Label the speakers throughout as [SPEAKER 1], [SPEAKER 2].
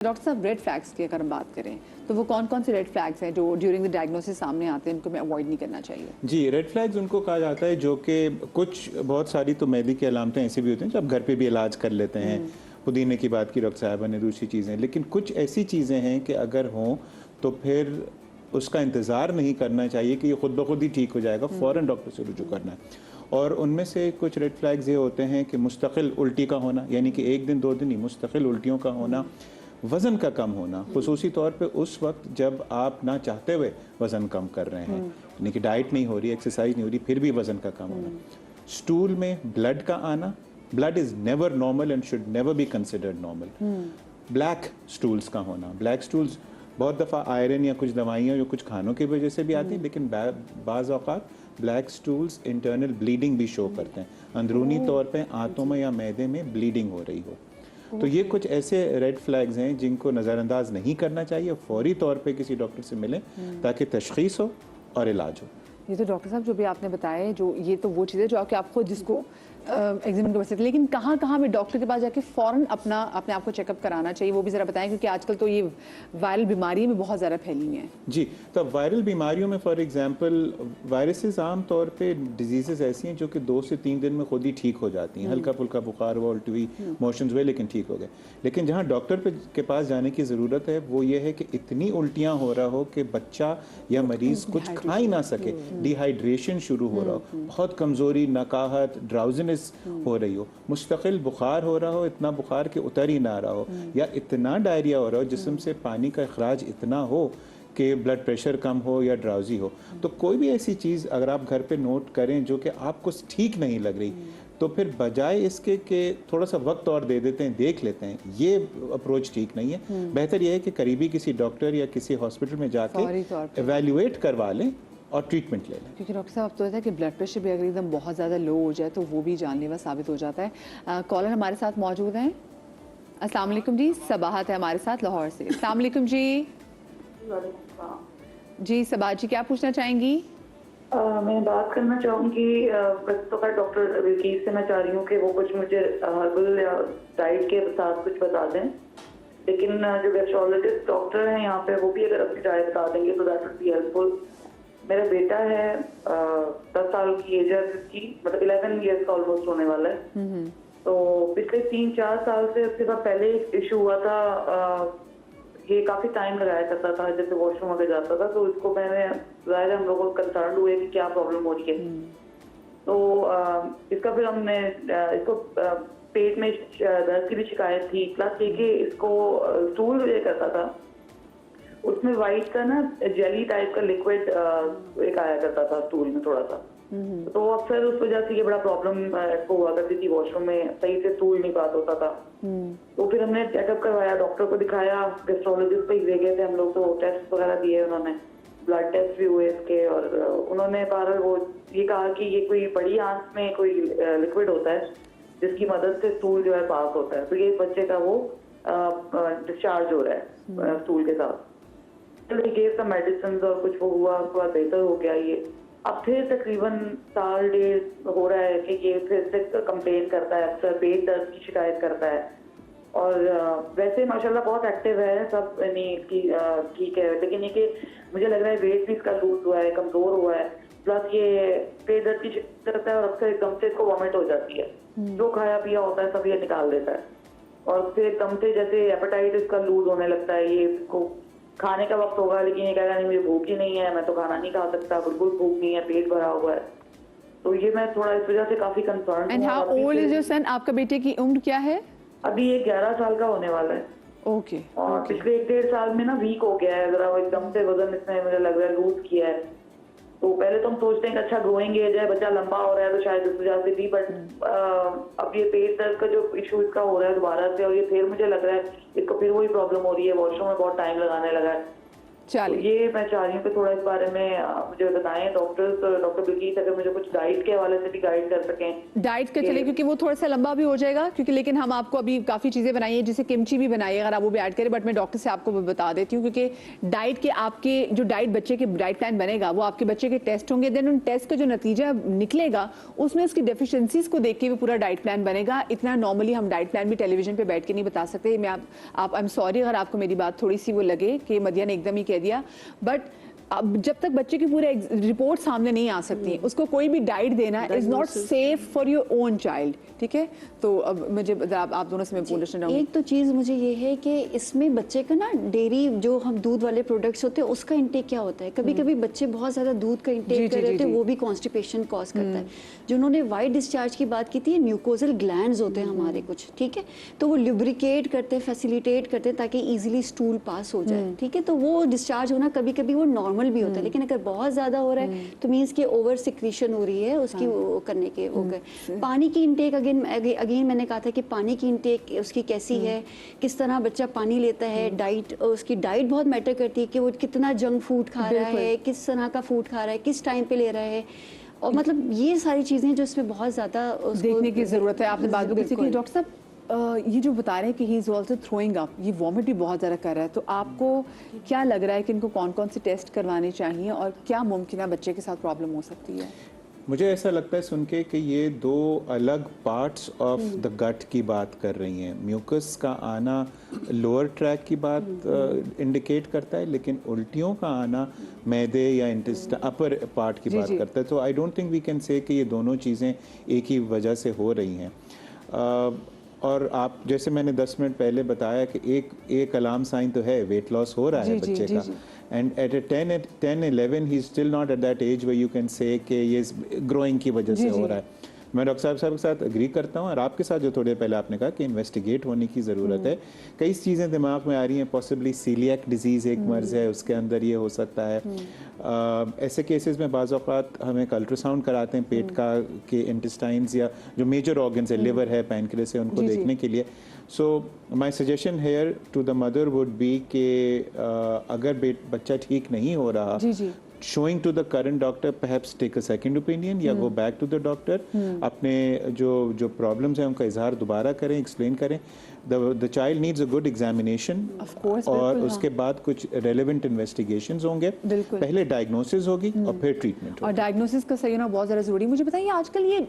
[SPEAKER 1] Doctor साहब, red flags की अगर हम बात करें तो वो कौन कौन से रेड फ्लैग्स हैं जो ड्यूरिंग द डायग्नोसिस सामने आते हैं, इनको हमें अवॉइड नहीं करना चाहिए?
[SPEAKER 2] जी, रेड फ्लैग्स उनको कहा जाता है जो कि कुछ बहुत सारी तो मेहंदी की अलामतें ऐसी भी होती हैं जो आप घर पे भी इलाज कर लेते हैं। पुदीने की बात की डॉक्टर साहबा ने, दूसरी चीज़ें, लेकिन कुछ ऐसी चीज़ें हैं कि अगर हों तो फिर उसका इंतज़ार नहीं करना चाहिए कि ये खुद ब खुद ही ठीक हो जाएगा, फ़ौरन डॉक्टर से रुजू करना है। और उनमें से कुछ रेड फ्लैग्स ये होते हैं कि मुस्तकिल उल्टी का होना, यानी कि एक दिन दो दिन ही मुस्तकिल उल्टियों का होना, वज़न का कम होना, खुसूसी तौर पे उस वक्त जब आप ना चाहते हुए वज़न कम कर रहे हैं, यानी कि डाइट नहीं हो रही, एक्सरसाइज नहीं हो रही, फिर भी वज़न का कम होना। स्टूल में ब्लड का आना, blood is never normal and should never be considered normal. Black stools का होना, ब्लैक स्टूल्स बहुत दफ़ा आयरन या कुछ दवाइयाँ या कुछ खानों की वजह से भी आती हैं, लेकिन बाज़ औक़ात ब्लैक स्टूल्स इंटरनल ब्लीडिंग भी शो करते हैं, अंदरूनी तौर पे आंतों में या मैदे में ब्लीडिंग हो रही हो। तो ये कुछ ऐसे रेड फ्लैग्स हैं जिनको नज़रअंदाज नहीं करना चाहिए, फौरी तौर पे किसी डॉक्टर से मिलें ताकि तशख़ीस हो और इलाज हो।
[SPEAKER 1] ये तो डॉक्टर साहब जो भी आपने बताया, जो ये तो वो चीज़ है जो आप खुद जिसको एग्जामिन कर सकते हैं, लेकिन कहाँ कहाँ भी डॉक्टर के पास जाके फ़ौरन अपने आप को चेकअप कराना चाहिए, वो भी ज़रा बताएं, क्योंकि आजकल तो ये वायरल बीमारियाँ भी बहुत ज़्यादा फैली हैं।
[SPEAKER 2] जी, तो वायरल बीमारियों में फॉर एग्जांपल वायरसेस आम तौर पे डिजीज़ेस ऐसी हैं जो कि 2 से 3 दिन में खुद ही ठीक हो जाती हैं। हल्का फुल्का बुखार हुआ, उल्टी हुई, मोशंस हुए, लेकिन ठीक हो गए। लेकिन जहाँ डॉक्टर के पास जाने की ज़रूरत है वो ये है कि इतनी उल्टियाँ हो रहा हो कि बच्चा या मरीज़ कुछ खा ही ना सके, डिहाइड्रेशन शुरू हो रहा हो, बहुत कमज़ोरी, नकाहत, ड्राउजीनेस हो रही हो, मुस्तकिल बुखार हो रहा हो, इतना बुखार कि उतर ही ना रहा हो, या इतना डायरिया हो रहा हो, जिस्म से पानी का अखराज इतना हो कि ब्लड प्रेशर कम हो या ड्राउजी हो। तो कोई भी ऐसी चीज़ अगर आप घर पे नोट करें जो कि आपको ठीक नहीं लग रही, तो फिर बजाय इसके कि थोड़ा सा वक्त और दे देते हैं, देख लेते हैं, ये अप्रोच ठीक नहीं है। बेहतर यह है कि करीबी किसी डॉक्टर या किसी हॉस्पिटल में जाके एवेल्युएट करवा लें और ट्रीटमेंट ले लें।
[SPEAKER 1] क्योंकि डॉक्टर साहब, अब तो होता है कि ब्लड प्रेशर भी अगर एकदम बहुत ज़्यादा लो हो जाए तो वो भी जानलेवा साबित हो जाता है। कॉलर हमारे साथ मौजूद हैं। अस्सलाम वालेकुम जी, सबाहत है हमारे साथ लाहौर से। अस्सलाम वालेकुम जी। जी सबाहत जी, क्या पूछना चाहेंगी?
[SPEAKER 3] मैं बात करना चाहूँगी तो का डॉक्टर विकीस से मैं चाह रही हूँ कि वो कुछ मुझे हर्बल या डाइट के साथ कुछ बता दें, लेकिन जो गैस्ट्रोलॉजिस्ट डॉक्टर हैं यहाँ पे वो भी अगर अपनी डाइट बता देंगे तो दैट वुड बी हेल्पफुल। मेरा बेटा है 10 साल की एज है उसकी, मतलब 11 ईयर्स का ऑलमोस्ट होने वाला है। तो पिछले 3-4 साल से उसके साथ पहले इशू हुआ था, ये काफी टाइम लगाया करता था, जैसे वॉशरूम अगर जाता था तो इसको मैंने जाहिर हम लोगों को कंसर्न हुए कि क्या प्रॉब्लम हो रही है। तो इसका फिर हमने इसको पेट में दर्द की भी शिकायत थी, प्लस ये कि इसको स्टूल ये करता था, उसमें वाइट का ना जेली टाइप का लिक्विड एक आया करता था स्टूल में थोड़ा सा। तो अक्सर उस वजह से ये बड़ा प्रॉब्लम इसको हुआ करती थी, वॉशरूम में सही से स्टूल नहीं पास होता था। तो फिर हमने चेकअप करवाया, डॉक्टर को दिखाया, गैस्ट्रोलॉजिस्ट पे ले गए थे हम लोग, तो टेस्ट वगैरह दिए उन्होंने, ब्लड टेस्ट भी हुए इसके, और उन्होंने बहरहाल वो ये कहा कि ये कोई बड़ी आंत में कोई लिक्विड होता है जिसकी मदद से स्टूल जो है पास होता है, तो ये बच्चे का वो डिस्चार्ज हो रहा है स्टूल के साथ। का मेडिसिन और कुछ वो हुआ, उसके बाद बेहतर हो गया ये। अब फिर तकरीबन साल डेढ़ हो रहा है कि ये फिर से कंप्लेन करता है, अक्सर पेट दर्द की शिकायत करता है, और वैसे माशाल्लाह बहुत एक्टिव है सब, नहीं ठीक है, लेकिन ये कि मुझे लग रहा है वेट भी इसका लूज हुआ है, कमजोर हुआ है, प्लस ये पेट दर्द की शिकायत करता है और अक्सर एकदम से इसको वॉमिट हो जाती है, जो खाया पिया होता है सब ये निकाल देता है, और फिर एकदम से जैसे एपेटाइट इसका लूज होने लगता है, ये इसको खाने का वक्त होगा लेकिन ये कह रहा है मुझे भूख ही नहीं है, मैं तो खाना नहीं खा सकता, बिल्कुल भूख नहीं है, पेट भरा हुआ है। तो ये मैं थोड़ा इस वजह से काफी concern
[SPEAKER 1] and how old is your son? आपका बेटे की उम्र क्या है?
[SPEAKER 3] अभी ये 11 साल का होने वाला है।
[SPEAKER 1] ओके।
[SPEAKER 3] और पिछले 1-1.5 साल में ना वीक हो गया है जरा, वो एकदम से वजन इसने मुझे लग रहा है लूज किया है। तो पहले तो हम सोचते हैं कि अच्छा ग्रोइंग एज है, बच्चा लंबा हो रहा है तो शायद इस वजह से भी, बट अब ये पेट दर्द का जो इशू इसका हो रहा है दोबारा से, और ये फिर मुझे लग रहा है इसको फिर वही प्रॉब्लम हो रही है, वॉशरूम में बहुत टाइम लगाने लगा है।
[SPEAKER 1] चलिए।
[SPEAKER 3] तो ये मैं चाह रही हूँ कि थोड़ा इस बारे में मुझे बताएं डॉक्टर्स, डॉक्टर बिल्किस, अगर मुझे कुछ डाइट के हवाले से भी गाइड कर सकें।
[SPEAKER 1] डाइट का चले, क्योंकि वो थोड़ा सा लंबा भी हो जाएगा, क्योंकि लेकिन हम आपको अभी काफ़ी चीज़ें बनाई है, जैसे किमची भी बनाई है, अगर आप वो भी ऐड करें, बट मैं डॉक्टर से आपको बता देती हूँ, क्योंकि डाइट के आपके जो डाइट बच्चे के डाइट प्लान बनेगा वो आपके बच्चे के टेस्ट होंगे, देन उन टेस्ट का जो नतीजा निकलेगा उसमें उसकी डेफिशिएंसीज को देख के भी पूरा डाइट प्लान बनेगा। इतना नॉर्मली हम डाइट प्लान भी टेलीविजन पे बैठ के नहीं बता सकते। मैं आप आई एम सॉरी अगर आपको मेरी बात थोड़ी सी वो लगे कि मदिया ने एकदम ही कह दिया, बट अब जब तक बच्चे की पूरे रिपोर्ट सामने नहीं आ सकती, उसको कोई भी डाइट देना is not safe for your own child. ठीक है, तो अब मुझे आप दोनों से मैं पूछना चाहूँगी।
[SPEAKER 4] एक तो चीज़ मुझे ये है कि इसमें बच्चे का ना डेयरी जो हम दूध वाले प्रोडक्ट्स होते हैं उसका इंटेक क्या होता है। कभी कभी बच्चे बहुत ज़्यादा दूध का इंटेक कर रहे होते हैं, वो भी कॉन्स्टिपेशन कॉज करता है। जो उन्होंने वाइट डिस्चार्ज की बात की थी, म्यूकोजल ग्लैंड्स होते हैं हमारे कुछ, ठीक है, तो वो लुब्रिकेट करते हैं, फैसिलिटेट करते हैं ताकि ईजिली स्टूल पास हो जाए। ठीक है, तो वो डिस्चार्ज होना कभी कभी वो नॉर्मल भी होता है, लेकिन अगर बहुत ज़्यादा हो रहा है तो मीन्स कि ओवर सिक्रीशन हो रही है उसकी वो करने के वो पानी की इंटेक अगेन मैंने कहा था कि पानी की इंटेक उसकी कैसी है, किस तरह बच्चा पानी लेता है, डाइट उसकी डाइट बहुत मैटर करती है कि वो कितना जंक फूड खा रहा है, किस तरह का फूड खा रहा है, किस टाइम पे ले रहा है, और मतलब ये सारी चीज़ें जो इसमें बहुत ज़्यादा
[SPEAKER 1] देखने की ज़रूरत है। आपने बात की डॉक्टर साहब ये जो बता रहे हैं कि he is also throwing up, ये वॉमिट भी बहुत ज़्यादा कर रहा है, तो आपको क्या लग रहा है कि इनको कौन कौन से टेस्ट करवाने चाहिए और क्या मुमकिन है बच्चे के साथ प्रॉब्लम हो सकती है?
[SPEAKER 2] मुझे ऐसा लगता है सुन के कि ये दो अलग पार्ट्स ऑफ द गट की बात कर रही हैं। म्यूकस का आना लोअर ट्रैक की बात इंडिकेट करता है, लेकिन उल्टियों का आना मैदे या इंटेस्टाइन अपर पार्ट की बात करता है। तो I don't think we can say कि ये दोनों चीज़ें एक ही वजह से हो रही हैं। और आप जैसे मैंने 10 मिनट पहले बताया कि एक अलार्म साइन तो है, वेट लॉस हो रहा है बच्चे का, and at 10-11 he still not at that age we you can say कि ये ग्रोइंग की वजह से हो रहा है। मैं डॉक्टर साहब के साथ एग्री करता हूँ, और आपके साथ जो थोड़े पहले आपने कहा कि इन्वेस्टिगेट होने की ज़रूरत है। कई चीज़ें दिमाग में आ रही हैं, पॉसिबली सीलिएक डिजीज़ एक मर्ज़ है, उसके अंदर ये हो सकता है। ऐसे केसेस में बाज़ औक़ात हम एक अल्ट्रासाउंड कराते हैं पेट का के इंटेस्टाइन्स या जो मेजर ऑर्गन्स है, लिवर है, पैनक्रियास है, उनको देखने के लिए। So my suggestion here to the mother would be कि अगर बच्चा ठीक नहीं हो रहा, showing to the current doctor, perhaps take a second opinion या go back to the doctor, अपने जो problems हैं उनका इजहार दोबारा करें, explain करें। The child needs a good examination,
[SPEAKER 1] of course,
[SPEAKER 2] और उसके बाद कुछ relevant investigations होंगे, पहले diagnosis होगी और फिर treatment होगी।
[SPEAKER 1] और diagnosis का सही होना बहुत ज़्यादा ज़रूरी। मुझे बताइए आजकल ये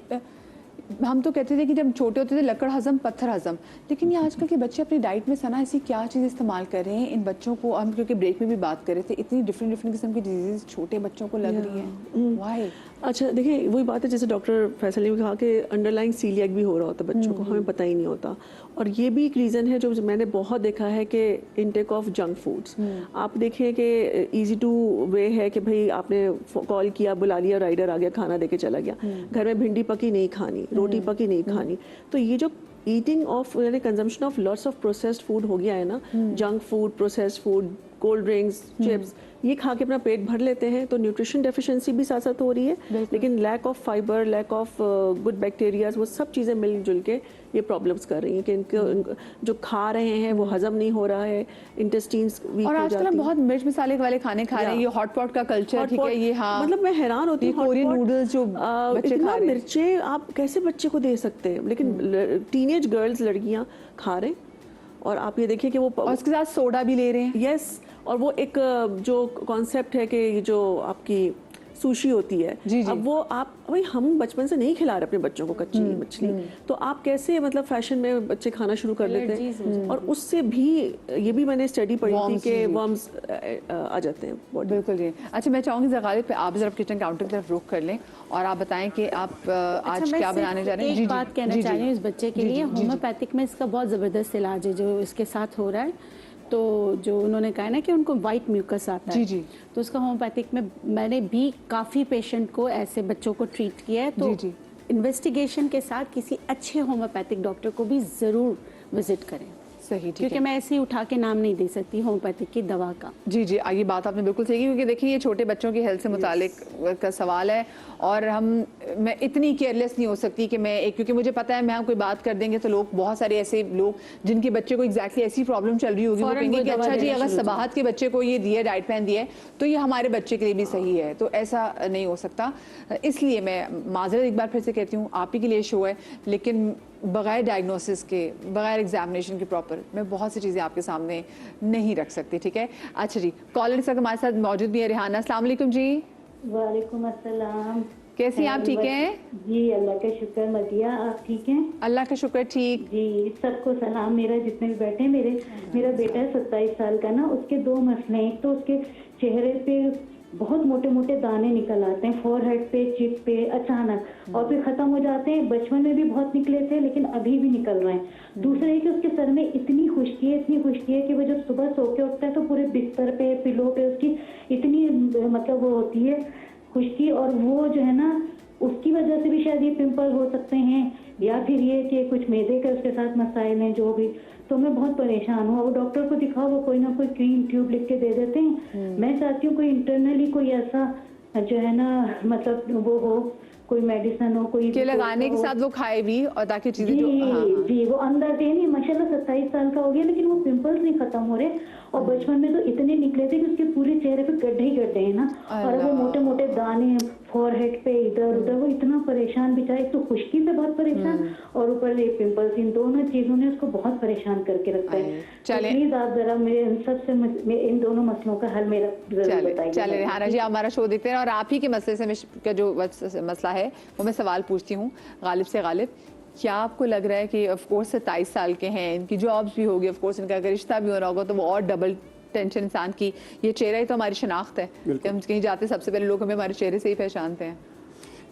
[SPEAKER 1] हम तो कहते थे कि जब छोटे होते थे लकड़ हजम पत्थर हजम, लेकिन ये आजकल के बच्चे अपनी डाइट में सना ऐसी क्या चीज़ इस्तेमाल कर रहे हैं इन बच्चों को, हम क्योंकि ब्रेक में भी बात कर रहे थे, इतनी डिफरेंट किस्म की डिजीज़ छोटे बच्चों को लग रही हैं, व्हाई?
[SPEAKER 5] अच्छा देखिए, वही बात है जैसे डॉक्टर फैसल ने कहा कि अंडरलाइंग सीलिएक भी हो रहा होता है बच्चों को, हमें पता ही नहीं होता। और ये भी एक रीज़न है जो मैंने बहुत देखा है कि इनटेक ऑफ जंक फूड्स। आप देखिए कि इजी टू वे है कि भाई आपने कॉल किया, बुला लिया, राइडर आ गया, खाना देके चला गया, घर में भिंडी पकी नहीं खानी, रोटी पकी नहीं खानी। तो ये जो ईटिंग ऑफ यानी consumption of lots of processed food हो गया है ना, junk food, processed food, cold drinks, chips, ये खा के अपना पेट भर लेते हैं, तो न्यूट्रिशन डेफिशिएंसी भी साथ साथ हो रही है, लेकिन lack of fibre, lack of good bacterias, वो सब चीज़ें मिलजुल के ये प्रॉब्लम्स कर रही हैं कि इनको जो खा रहे हैं वो हजम नहीं हो रहा है, इंटेस्टाइन्स वीक हो जाती है।
[SPEAKER 1] और आजकल हम बहुत मिर्च मसाले वाले खाने खा रहे हैं, ये हॉट पॉट का कल्चर, ठीक है, ये हाँ,
[SPEAKER 5] मतलब मैं हैरान होती हूँ,
[SPEAKER 1] कोरियन नूडल्स जो बच्चे खा रहे हैं,
[SPEAKER 5] मिर्चें आप कैसे बच्चे को दे सकते हैं, लेकिन टीनेज गर्ल्स लड़कियाँ खा रहे हैं। और आप ये देखिए कि वो
[SPEAKER 1] और उसके साथ सोडा भी ले रहे हैं।
[SPEAKER 5] यस, और वो एक जो कॉन्सेप्ट है कि जो आपकी सुशी होती है, अब वो आप भाई हम बचपन से नहीं खिला रहे अपने बच्चों को कच्ची मछली, तो आप कैसे मतलब फैशन में बच्चे खाना शुरू कर देते हैं, और उससे भी ये भी मैंने स्टडी पढ़ी थी कि वर्म्स आ जाते हैं बॉडी।
[SPEAKER 1] बिल्कुल जी। अच्छा, मैं चाहूँगी ज़गालिब पे आप जरा किचन काउंटर की तरफ रुख कर लें और आप बताएं कि आप आज क्या बनाने जा रहे हैं।
[SPEAKER 6] एक बात कहना चाह रही हूँ इस बच्चे के लिए, होम्योपैथिक में इसका बहुत ज़बरदस्त इलाज है जो इसके साथ हो रहा है। तो जो उन्होंने कहा ना कि उनको वाइट म्यूकस आता है, तो उसका होम्योपैथिक में मैंने भी काफ़ी पेशेंट को ऐसे बच्चों को ट्रीट किया है। तो इन्वेस्टिगेशन के साथ किसी अच्छे होम्योपैथिक डॉक्टर को भी ज़रूर विजिट करें।
[SPEAKER 1] सही, ठीक
[SPEAKER 6] क्योंकि
[SPEAKER 1] है।
[SPEAKER 6] मैं ऐसे ही उठा के नाम नहीं दे सकती होम्योपैथिक की दवा का।
[SPEAKER 1] जी जी, ये बात आपने बिल्कुल सही की, क्योंकि देखिए ये छोटे बच्चों की हेल्थ से मुतालिक का सवाल है, और मैं इतनी केयरलेस नहीं हो सकती कि क्योंकि मुझे पता है मैं हम कोई बात कर देंगे तो लोग, बहुत सारे ऐसे लोग जिनके बच्चे को एग्जैक्टली ऐसी प्रॉब्लम चल रही होगी, वो
[SPEAKER 6] फौरन
[SPEAKER 1] कहेंगे
[SPEAKER 6] वो
[SPEAKER 1] कि
[SPEAKER 6] दवा
[SPEAKER 1] अच्छा जी
[SPEAKER 6] देना
[SPEAKER 1] अगर
[SPEAKER 6] शुरू हो
[SPEAKER 1] सबाहत के बच्चे को ये दिया, डाइट प्लान दिया है, तो ये हमारे बच्चे के लिए भी सही है। तो ऐसा नहीं हो सकता, इसलिए मैं माजरत एक बार फिर से कहती हूँ, आप ही के लिए शो है, लेकिन बगैर डायग्नोसिस के, बगैर एग्जामिनेशन के प्रॉपर मैं बहुत सी चीज़ें आपके सामने नहीं रख सकती, ठीक है। अच्छा जी, कॉलर इस वक्त हमारे साथ मौजूद भी है रेहाना। अस्सलाम वालेकुम जी,
[SPEAKER 7] वालेकुम अस्सलाम।
[SPEAKER 1] कैसी हैं आप? ठीक हैं
[SPEAKER 7] जी, अल्लाह का शुक्र। मदिया, आप ठीक हैं?
[SPEAKER 1] अल्लाह का शुक्र, ठीक।
[SPEAKER 7] जी, सबको सलाम मेरा, जितने भी बैठे हैं। मेरा बेटा है 27 साल का ना, उसके दो मसले हैं। एक तो उसके चेहरे पे बहुत मोटे मोटे दाने निकल आते हैं, फोरहेड पे, चिप पे, अचानक, और फिर खत्म हो जाते हैं। बचपन में भी बहुत निकले थे, लेकिन अभी भी निकल रहे हैं। दूसरा है कि उसके सर में इतनी खुश्की है कि वो जब सुबह सो के उठता है तो पूरे बिस्तर पे, पिलो पे उसकी इतनी मतलब वो होती है खुश्की, और वो जो है ना, उसकी वजह से भी शायद ये पिंपल हो सकते हैं, या फिर ये कि कुछ मैदे के उसके साथ मसाइल हैं, जो भी। तो मैं बहुत परेशान हूँ। वो डॉक्टर को दिखाओ, वो कोई ना कोई क्रीम ट्यूब लिख के दे देते हैं। मैं चाहती हूँ कोई इंटरनली कोई ऐसा जो है ना, मतलब वो हो, कोई मेडिसिन हो, कोई
[SPEAKER 1] के लगाने के साथ वो खाए भी, और ताकि चीजें जो
[SPEAKER 7] जी वो अंदर से नहीं, माशाल्लाह 27 साल का हो गया, लेकिन वो पिंपल्स नहीं खत्म हो रहे। और बचपन में तो इतने निकले थे कि उसके पूरे चेहरे पे गड्ढे ही गड्ढे हैं ना, और वो मोटे मोटे दाने फोरहेड पे, इधर उधर। वो इतना परेशान बेचारा, एक तो खुश्की से बहुत परेशान, और ऊपर ये पिंपल्स, इन दोनों चीजों ने उसको बहुत परेशान करके रखा है।
[SPEAKER 1] चले,
[SPEAKER 7] प्लीज आप जरा मेरे इन दोनों मसलों का हल मेरा जरूर बताइए।
[SPEAKER 1] चले रेहाना जी, हमारा शो देखते हैं, और आप ही के मसले से का जो मसला है वो मैं सवाल पूछती हूँ गालिब से। गालिब, क्या आपको लग रहा है कि ऑफ कोर्स 27 साल के हैं, इनकी जॉब्स भी होगी, ऑफ कोर्स इनका अगर रिश्ता भी हो रहा होगा तो वो और डबल टेंशन इंसान की, ये चेहरा ही तो हमारी शनाख्त है कि हम कहीं जाते सबसे पहले लोग हमें हमारे चेहरे से ही पहचानते हैं।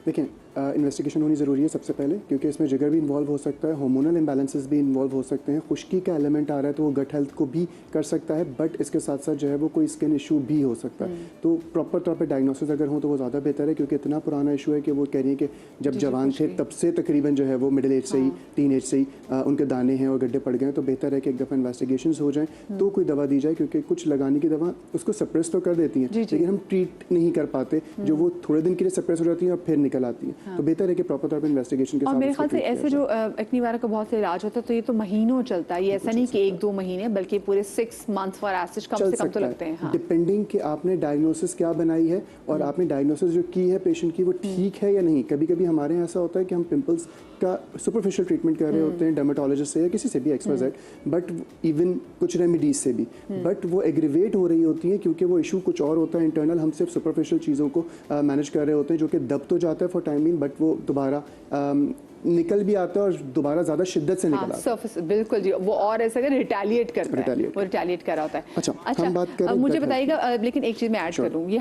[SPEAKER 8] देखें, इन्वेस्टिगेशन होनी ज़रूरी है सबसे पहले, क्योंकि इसमें जिगर भी इन्वॉल्व हो सकता है, हार्मोनल इम्बैलेंसेस भी इन्वॉल्व हो सकते हैं, खुश्की का एलिमेंट आ रहा है तो वो गट हेल्थ को भी कर सकता है, बट इसके साथ साथ जो है वो कोई स्किन इशू भी हो सकता है। तो प्रॉपर तौर पे डायग्नोसिस अगर हो तो वो ज़्यादा बेहतर है, क्योंकि इतना पुराना इशू है कि वो कह रही है कि जब जवान थे तब से तकरीबन जो है वो मिडिल एज से ही, टीन एज से ही उनके दाने हैं और गड्ढे पड़ गए हैं। तो बेहतर है कि एक दफ़ा इन्वेस्टिगेशन हो जाए तो कोई दवा दी जाए, क्योंकि कुछ लगाने की दवा उसको सप्रेस तो कर देती हैं, लेकिन हम ट्रीट नहीं कर पाते, जो वो थोड़े दिन के लिए सप्रेस हो जाती हैं और फिर निकल आती हैं। तो बेहतर है कि प्रॉपर तौर पे इन्वेस्टिगेशन के साथ।
[SPEAKER 1] और मेरे ख्याल से ऐसे जो एक्नी वगैरह का बहुत से इलाज होता है तो ये तो महीनों चलता है, ये ऐसा नहीं कि 1-2 महीने, बल्कि पूरे 6 मंथ्स फॉर एसिड कम से कम तो लगते हैं। हाँ,
[SPEAKER 8] डिपेंडिंग कि आपने डायग्नोसिस क्या बनाई है और आपने डायग्नोसिस जो की है पेशेंट की वो ठीक है या नहीं। कभी कभी हमारे यहाँ ऐसा होता है कि हम पिंपल्स का सुपरफिशियल ट्रीटमेंट कर रहे होते हैं डर्मेटोलॉजिस्ट से या किसी से भी XYZ, बट इवन कुछ रेमेडीज से भी, बट वो एग्रीवेट हो रही होती है क्योंकि वो इशू कुछ और होता है इंटरनल। हम सिर्फ सुपरफिशियल चीज़ों को मैनेज कर रहे होते हैं, जो कि दब तो जाता है फॉर टाइमिंग, बट वो दोबारा निकल भी आता है और दोबारा ज्यादा शिद्दत से निकल आता है।
[SPEAKER 1] सरफेस बिल्कुल जी, वो और ऐसा कर रिटेलिएट करता है, वो रिटेलिएट कर रहा होता है।
[SPEAKER 8] अच्छा, हम बात करें
[SPEAKER 1] मुझे बताइएगा, लेकिन एक चीज मैं ऐड कर दूं, ये